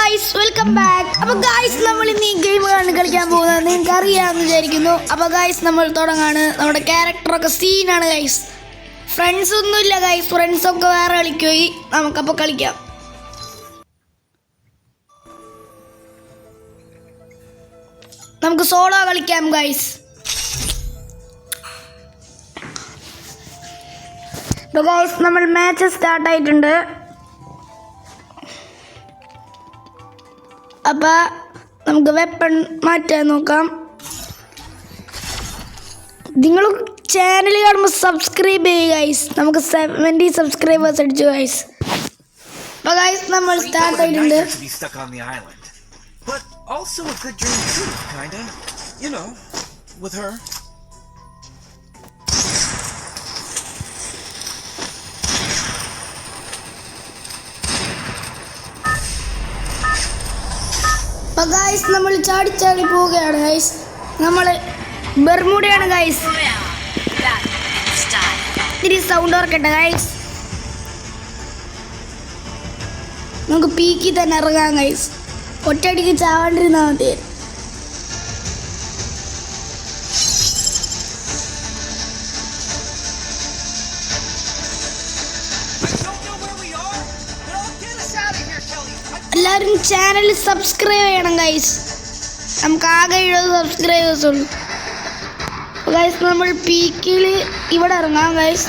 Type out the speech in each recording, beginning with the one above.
Guys welcome back. അപ്പോൾ guys നമ്മൾ ഇന്ന് ഈ ഗെയിമാണ് കളിക്കാൻ പോകുന്നത്. നിങ്ങൾക്ക് അറിയാമെന്ന് വിചാരിക്കുന്നു. അപ്പോൾ ഗൈസ് നമ്മൾ തുടങ്ങാണ്. നമ്മുടെ ക്യാരക്ടറൊക്കെ സീനാണ് ഗൈസ്. ഫ്രണ്ട്സ് ഒന്നുമില്ല ഗൈസ്, ഫ്രണ്ട്സൊക്കെ വേറെ കളിക്കുപോയി. നമുക്കപ്പോൾ കളിക്കാം. നമുക്ക് സോളോ കളിക്കാം ഗൈസ്. ഗൈസ് നമ്മൾ മാച്ച് സ്റ്റാർട്ട് ആയിട്ടുണ്ട്. അപ്പോൾ നമുക്ക് വെപ്പൺ മാറ്റാൻ നോക്കാം. നിങ്ങൾ ചാനൽ കാണുമ്പോൾ സബ്സ്ക്രൈബ് ചെയ്യുക ഗൈസ്. നമുക്ക് 70 സബ്സ്ക്രൈബേഴ്സ് അടിച്ചു ഗൈസ്. അപ്പോൾ ഗൈസ് നമ്മൾ സ്റ്റാർട്ട് ആയിട്ടുണ്ട്. But also a good dream too, kinda. You know, with her. അപ്പോൾ ഗൈസ് നമ്മൾ ചാടി പോവുകയാണ് ഗൈസ്. നമ്മൾ ബെർമുഡയാണ് ഗൈസ്. ഇത്തിരി സൗണ്ട് ഓർക്കട്ടെ ഗൈസ്. നമുക്ക് പീക്കി തന്നെ ഇറങ്ങാം ഗൈസ്. ഒറ്റയടിക്ക് ചാവാണ്ടിരുന്നാൽ മതി. എല്ലാവരും ചാനൽ സബ്സ്ക്രൈബ് ചെയ്യണം ഗൈസ്. നമുക്ക് ആകെ 70 സബ്സ്ക്രൈബേഴ്സ് ഉള്ളൂ. ഗൈസ് നമ്മൾ പീക്കിൽ ഇവിടെ ഇറങ്ങാം ഗൈസ്.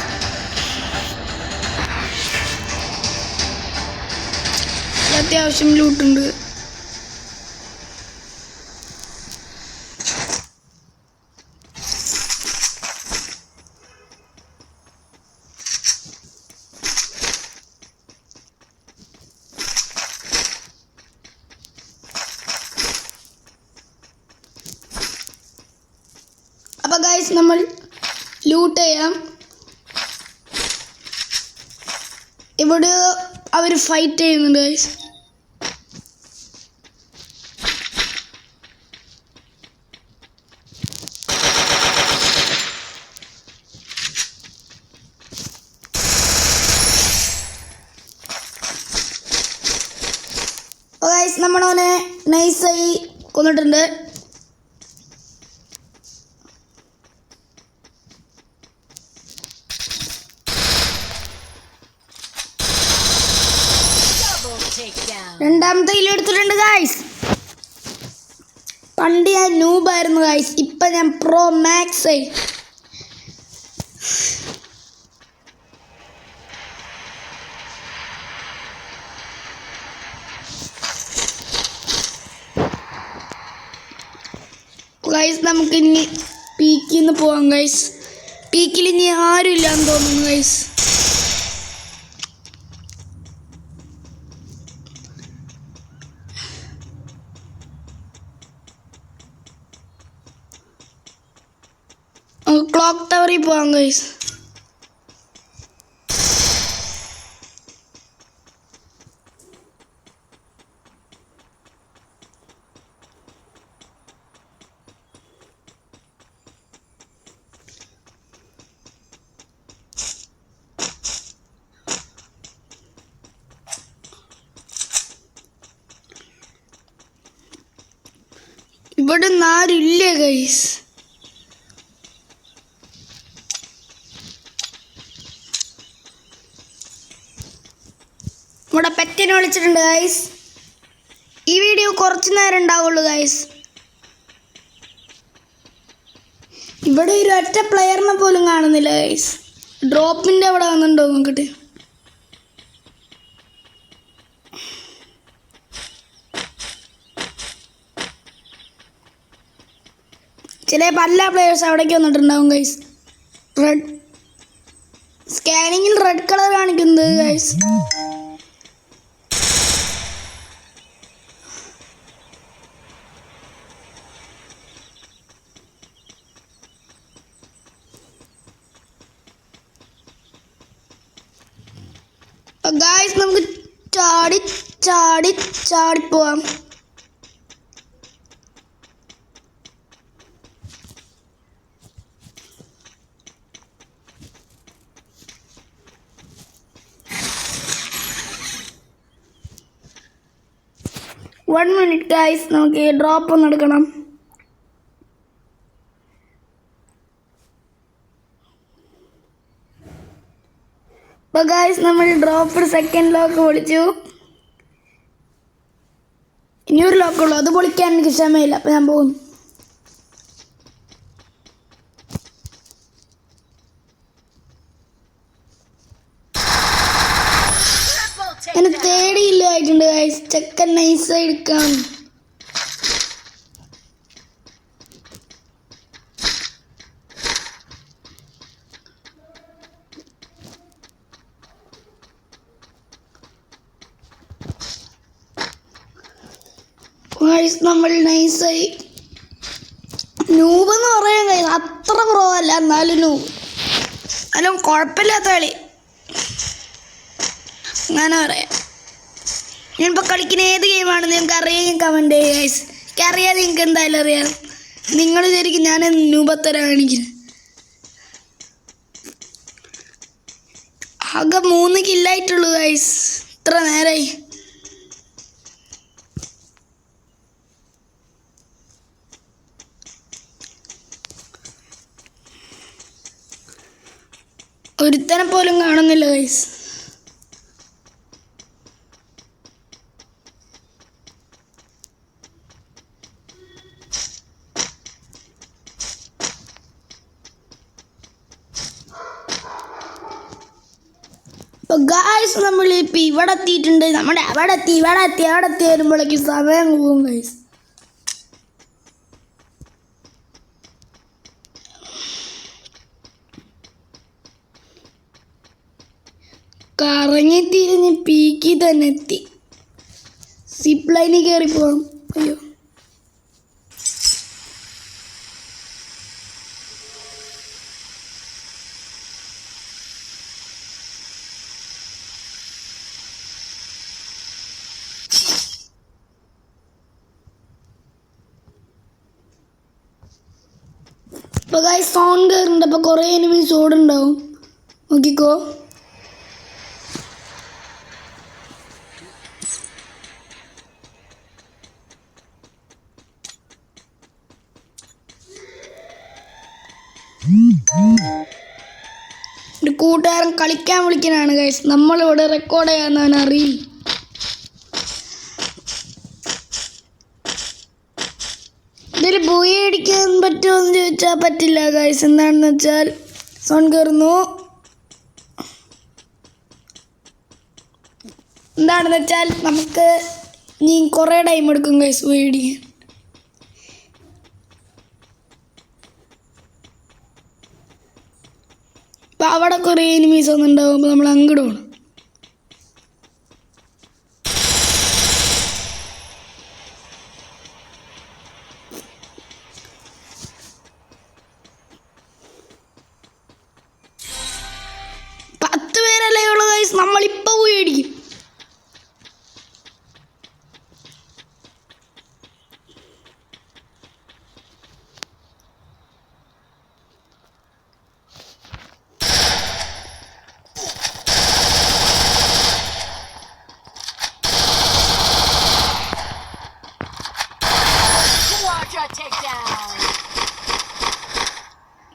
അത്യാവശ്യം ലൂട്ടുണ്ട്. അപ്പോൾ ഗൈസ് നമ്മൾ ലൂട്ട് ചെയ്യാം. ഇവിടെ അവർ ഫൈറ്റ് ചെയ്യുന്നുണ്ട് ഗൈസ്. അപ്പോൾ ഗൈസ് നമ്മളവനെ നൈസായി കൊന്നിട്ടുണ്ട്. രണ്ടാമത്തെ കിലോ എടുത്തിട്ടുണ്ട് ഗൈസ്. പണ്ട് ഞാൻ നൂബായിരുന്നു ഗൈസ്, ഇപ്പം ഞാൻ പ്രോ മാക്സ് ആയി. ഗൈസ് നമുക്കിനി പീക്കിൽ നിന്ന് പോവാം ഗൈസ്. പീക്കിൽ ഇനി ആരും ഇല്ലാന്ന് തോന്നുന്നു ഗൈസ്. ക്ലോക്ക് ടവറിൽ പോവാം ഗൈസ്. ഇവിടെ ആരുമില്ല ഗൈസ്. നമ്മുടെ പെറ്റിനെ വിളിച്ചിട്ടുണ്ട് ഗൈസ്. ഈ വീഡിയോ കുറച്ച് നേരം ഉണ്ടാവുള്ളൂ ഗൈസ്. ഇവിടെ ഒരു ഒറ്റ പ്ലെയറിനെ പോലും കാണുന്നില്ല ഗൈസ്. ഡ്രോപ്പിൻ്റെ അവിടെ വന്നിട്ടുണ്ടോ നോക്കട്ടെ. ചിലപ്പോൾ എല്ലാ പ്ലെയേഴ്സ് അവിടേക്ക് വന്നിട്ടുണ്ടാവും ഗൈസ്. റെഡ് സ്കാനിങ്ങിൽ റെഡ് കളർ കാണിക്കുന്നത് ഗൈസ്. ഗൈസ് നമുക്ക് ചാടി പോവാം. 1 minute ഗൈസ്, നമുക്ക് ഈ ഡ്രോപ്പ് ഒന്ന് എടുക്കണം. അപ്പോൾ ഗൈസ് നമ്മൾ ഡ്രോപ്പ് സെക്കൻഡ് ലോക്ക് പൊളിച്ചു. ഇനിയൊരു ലോക്കുള്ളൂ, അത് പൊളിക്കാൻ എനിക്ക് ക്ഷമയില്ല. അപ്പോൾ ഞാൻ പോകുന്നു. എന്നെ തേടിയില്ല ആയിട്ടുണ്ട് ഗൈസ്. ചെക്കൻ നൈസായി എടുക്കാം. നമ്മൾ നൈസായി നൂബെന്ന് പറയാൻ കഴിയും, അത്ര പ്രോ അല്ല, എന്നാലും നൂബ്, എന്നാലും കുഴപ്പമില്ലാത്ത കളി അങ്ങനെ പറയാം. ഞാനിപ്പോൾ കളിക്കുന്ന ഏത് ഗെയിമാണെന്ന് നിങ്ങൾക്ക് അറിയാമെങ്കിൽ കമൻറ്റ് ചെയ്യുക ഗൈസ്. എനിക്കറിയാതെ നിങ്ങൾക്ക് എന്തായാലും അറിയാം. നിങ്ങൾ ശരിക്കും ഞാൻ നൂബത്തര കാണിക്കുന്നത്. ആകെ 3 കില്ലായിട്ടുള്ളൂ ഗൈസ്, ഇത്ര നേരമായി. ഒരുത്തനെ പോലും കാണുന്നില്ല ഗൈസ്. അപ്പോൾ ഗൈസ് നമ്മളിപ്പോൾ ഇവിടെ എത്തിയിട്ടുണ്ട്. നമ്മുടെ അവിടെ എത്തി വരുമ്പോഴേക്കും സമയം പോകും ഗൈസ്. കറങ്ങി തിരിഞ്ഞ് പീക്കി തന്നെ എത്തി. സിപ്പ് ലൈനിൽ കയറി പോകണം. അയ്യോ, ഇപ്പോൾ ഗൈസ് സൗണ്ട് കയറുന്നുണ്ട്. അപ്പോൾ കുറേ എനിമീസ് ഓടുണ്ടാവും, നോക്കിക്കോ. ഒരു കൂട്ടുകാരൻ കളിക്കാൻ വിളിക്കാനാണ് ഗൈസ്. നമ്മളിവിടെ റെക്കോർഡ് ചെയ്യാൻ അറിയില്ല. ഇതിൽ ബൂയി അടിക്കാൻ പറ്റുമോ എന്ന് ചോദിച്ചാൽ പറ്റില്ല ഗൈസ്. എന്താണെന്ന് വെച്ചാൽ സൗണ്ട് കയറുന്നു. എന്താണെന്ന് വെച്ചാൽ നമുക്ക് ഇനി കുറേ ടൈം എടുക്കും ഗൈസ് ബൂയി അടിക്കാൻ. അപ്പോൾ അവിടെ കുറേ എനിമീസ് ഒന്നും ഉണ്ടാവും. അപ്പോൾ നമ്മൾ അങ്ങോട്ട് പോകണം. നമ്മളിപ്പോൾ പോയി അടിക്കും.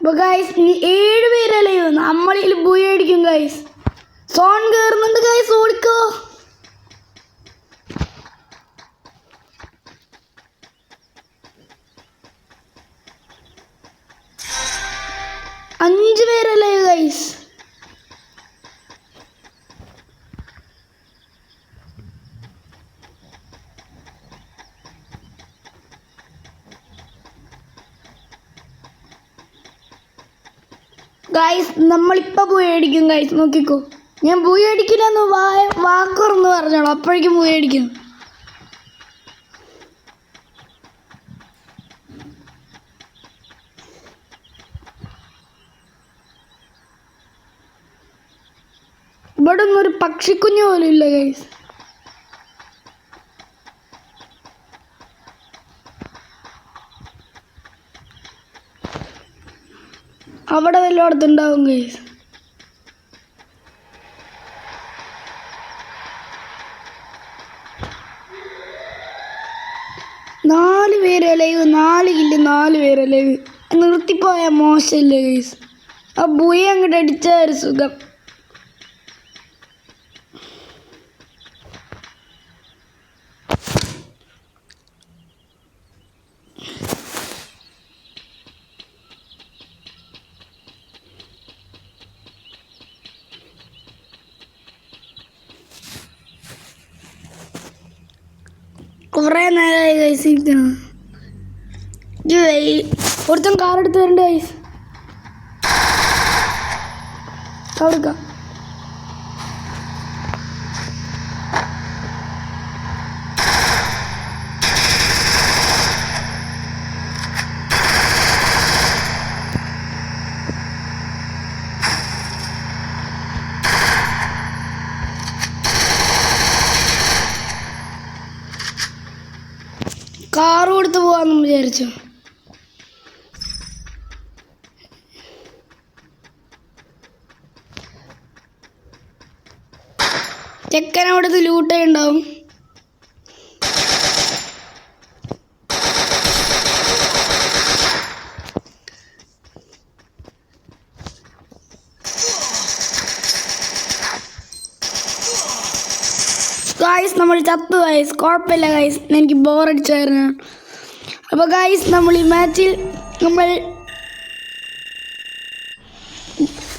അപ്പോൾ ഗൈസ് ഇനി 7 പേരല്ലേ നമ്മളിൽ പോയി അടിക്കും ഗൈസ്. സോൺ കയറുന്നുണ്ട് ഗൈസ്, ഓടിക്കോ. അഞ്ച് പേരല്ലേ ഗൈസ്. ഗൈസ് നമ്മളിപ്പോൾ പോയി അടിക്കും ഗൈസ്, നോക്കിക്കോ. ഞാൻ പോയി അടിക്കില്ലെന്ന് വാക്കുറന്ന് പറഞ്ഞോളൂ, അപ്പോഴേക്കും പോയി അടിക്കും. ഇവിടെ ഒന്നും ഒരു പക്ഷിക്കുഞ്ഞു പോലും ഇല്ല ഗൈസ്. അവിടെ വല്ലയിടത്തുണ്ടാവും ഗൈസ്. 4 പേര് ലൈവ്, 4 കില്ല്, 4 പേര് ലൈവ്. നിർത്തിപ്പോയ മോശമില്ല ഗൈസ്. ആ ബുയ അങ്ങോട്ട് അടിച്ച ഒരു സുഖം. കുറേ നേരമായി ഗൈസ് ഇരിക്കണം. ഒരുത്തൻ കാർ എടുത്ത് വരണ്ട ഗൈസ്. കൊടുക്കാം. കാറ് കൊടുത്ത് പോവാന്ന് വിചാരിച്ചു. ചെക്കൻ അവിടുത്തെ ലൂട്ടേ ഉണ്ടാവും. ഗായ്സ് നമ്മൾ ചത്തു ഗായ്സ്. കുഴപ്പമില്ല ഗായ്സ്, എനിക്ക് ബോറടിച്ചായിരുന്നു. അപ്പോൾ ഗായ്സ് നമ്മൾ ഈ മാച്ചിൽ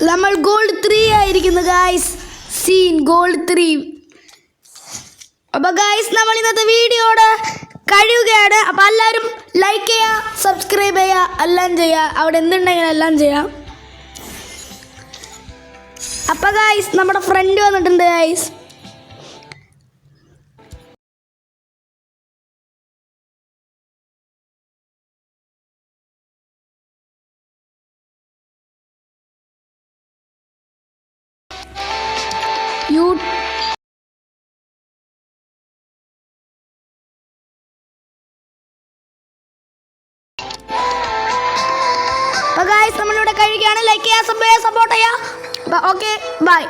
നമ്മൾ ഗോൾഡ് 3 ആയിരിക്കുന്നു ഗായ്സ്. Scene gold 3. അപ്പോൾ ഗായ്സ് നമ്മൾ ഇന്നത്തെ വീഡിയോയുടെ കഴിയുകയാണ്. അപ്പോൾ എല്ലാവരും ലൈക്ക് ചെയ്യുക, സബ്സ്ക്രൈബ് ചെയ്യുക, എല്ലാം ചെയ്യുക. അവിടെ എന്തുണ്ടെങ്കിലും എല്ലാം ചെയ്യാം. അപ്പോൾ ഗായ്സ് നമ്മുടെ ഫ്രണ്ട് വന്നിട്ടുണ്ട് ഗായ്സ്. അപ്പോൾ ഗായ്സ് നമ്മളിവിടെ കഴിയുകയാണ്. ലൈക്ക് ചെയ്യുക, സപ്പോർട്ട് ചെയ്യുക. Okay bye.